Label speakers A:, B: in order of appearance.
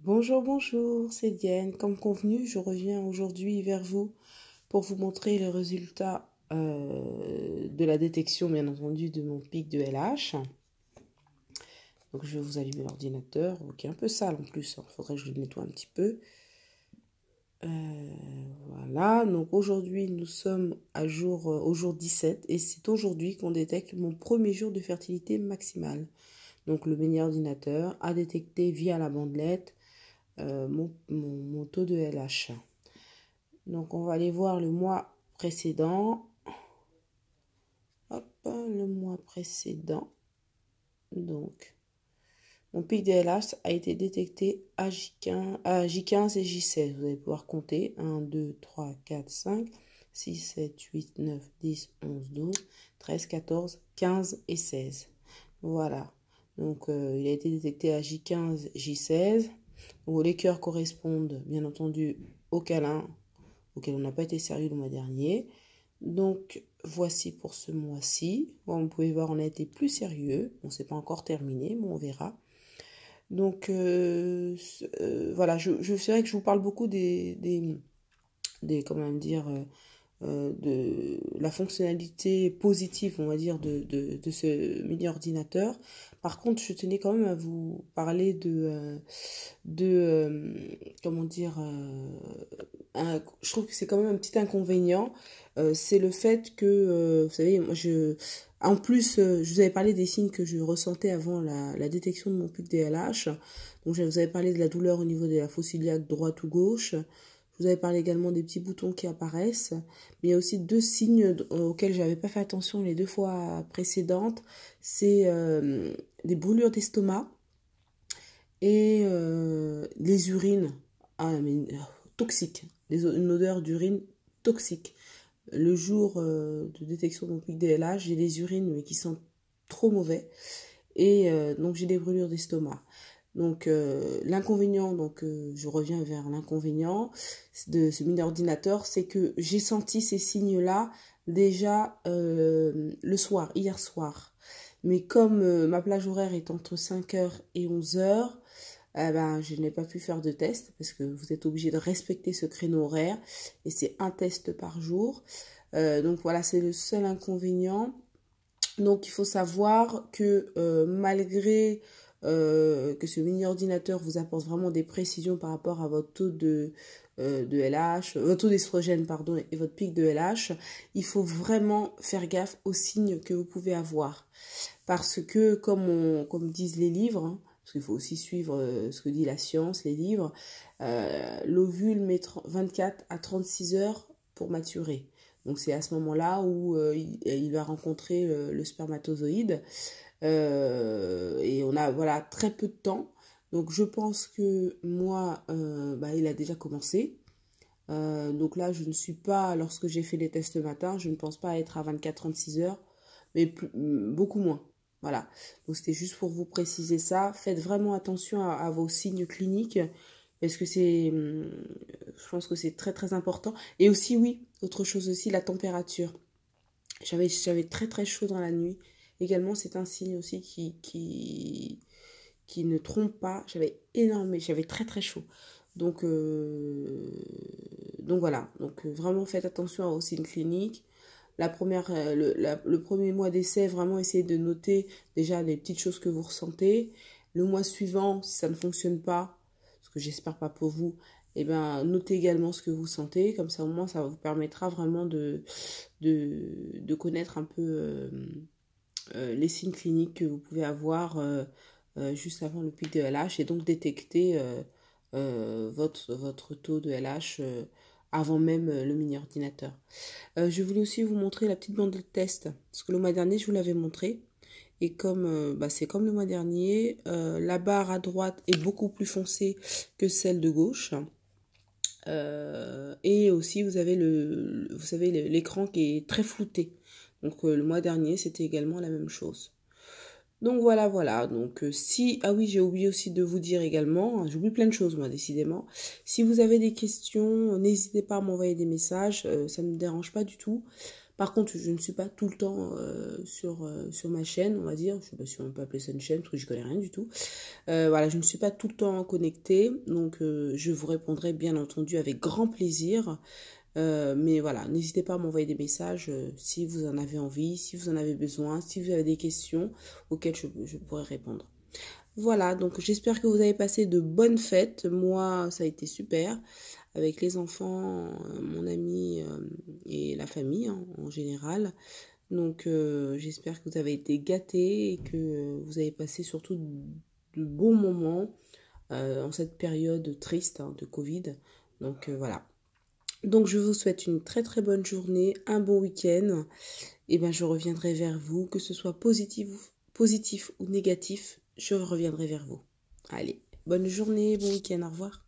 A: Bonjour, bonjour, c'est Diane. Comme convenu, je reviens aujourd'hui vers vous pour vous montrer les résultats de la détection, bien entendu, de mon pic de LH. Donc, je vais vous allumer l'ordinateur, qui est un peu sale en plus. Il faudrait que je le nettoie un petit peu. Voilà, donc aujourd'hui, nous sommes au jour 17 et c'est aujourd'hui qu'on détecte mon premier jour de fertilité maximale. Donc, le mini ordinateur a détecté via la bandelette mon taux de LH. Donc, on va aller voir le mois précédent. Hop, le mois précédent. Donc, mon pic de LH a été détecté à J15 et J16. Vous allez pouvoir compter 1, 2, 3, 4, 5, 6, 7, 8, 9, 10, 11, 12, 13, 14, 15 et 16. Voilà. Donc, il a été détecté à J15, J16. Où les cœurs correspondent, bien entendu, au câlin auquel on n'a pas été sérieux le mois dernier. Donc, voici pour ce mois-ci. Bon, vous pouvez voir, on a été plus sérieux. Bon, c'est pas encore terminé, mais on verra. Donc, voilà, c'est vrai que je vous parle beaucoup comment dire, de la fonctionnalité positive, on va dire, de ce mini ordinateur. Par contre, je tenais quand même à vous parler comment dire, je trouve que c'est quand même un petit inconvénient. C'est le fait que, vous savez, moi, en plus, je vous avais parlé des signes que je ressentais avant la détection de mon pic DLH. Donc, je vous avais parlé de la douleur au niveau de la fosse iliaque droite ou gauche. Je vous avais parlé également des petits boutons qui apparaissent. Mais il y a aussi deux signes auxquels je n'avais pas fait attention les deux fois précédentes. C'est des brûlures d'estomac et les urines toxiques. Une odeur d'urine toxique. Le jour de détection de mon pic DLH, j'ai des urines mais qui sont trop mauvais. Et donc j'ai des brûlures d'estomac. Donc l'inconvénient, je reviens vers l'inconvénient de ce mini ordinateur, c'est que j'ai senti ces signes-là déjà le soir, hier soir. Mais comme ma plage horaire est entre 5h et 11h, je n'ai pas pu faire de test parce que vous êtes obligé de respecter ce créneau horaire et c'est un test par jour. Donc voilà, c'est le seul inconvénient. Donc il faut savoir que malgré que ce mini ordinateur vous apporte vraiment des précisions par rapport à votre taux de LH, votre taux d'estrogène pardon et votre pic de LH, il faut vraiment faire gaffe aux signes que vous pouvez avoir parce que comme disent les livres, hein, parce qu'il faut aussi suivre ce que dit la science, les livres, l'ovule met 24 à 36 heures pour maturer. Donc c'est à ce moment-là où il va rencontrer le spermatozoïde et on a voilà très peu de temps. Donc je pense que moi, il a déjà commencé. Donc là, je ne suis pas, lorsque j'ai fait les tests le matin, je ne pense pas être à 24-36 heures, mais beaucoup moins. Voilà, donc c'était juste pour vous préciser ça. Faites vraiment attention à vos signes cliniques, parce que je pense que c'est très très important. Et aussi, oui, autre chose aussi, la température. J'avais très très chaud dans la nuit. Également, c'est un signe aussi qui ne trompe pas. J'avais très très chaud. Donc voilà, donc vraiment faites attention aux signes cliniques. Le premier mois d'essai, vraiment essayez de noter déjà les petites choses que vous ressentez. Le mois suivant, si ça ne fonctionne pas, ce que j'espère pas pour vous, notez également ce que vous sentez. Comme ça, au moins, ça vous permettra vraiment de connaître un peu les signes cliniques que vous pouvez avoir juste avant le pic de LH et donc détecter votre taux de LH avant même le mini-ordinateur. Je voulais aussi vous montrer la petite bande de test, parce que le mois dernier, je vous l'avais montré. Et comme c'est comme le mois dernier, la barre à droite est beaucoup plus foncée que celle de gauche. Et aussi, vous avez l'écran qui est très flouté. Donc, le mois dernier, c'était également la même chose. Donc voilà. Donc ah oui, j'ai oublié aussi de vous dire également, hein, j'oublie plein de choses moi décidément. Si vous avez des questions, n'hésitez pas à m'envoyer des messages, ça ne me dérange pas du tout. Par contre, je ne suis pas tout le temps sur ma chaîne, on va dire. Je ne sais pas si on peut appeler ça une chaîne, parce que je connais rien du tout. Voilà, je ne suis pas tout le temps connectée, donc je vous répondrai bien entendu avec grand plaisir. Mais voilà, n'hésitez pas à m'envoyer des messages si vous en avez envie, si vous en avez besoin, si vous avez des questions auxquelles je pourrais répondre. Voilà, donc j'espère que vous avez passé de bonnes fêtes. Moi, ça a été super avec les enfants, mon ami et la famille hein, en général. Donc j'espère que vous avez été gâtés et que vous avez passé surtout de bons moments en cette période triste hein, de Covid. Donc voilà. Donc je vous souhaite une très très bonne journée, un bon week-end. Et ben je reviendrai vers vous, que ce soit positif ou négatif, je reviendrai vers vous. Allez, bonne journée, bon week-end, au revoir.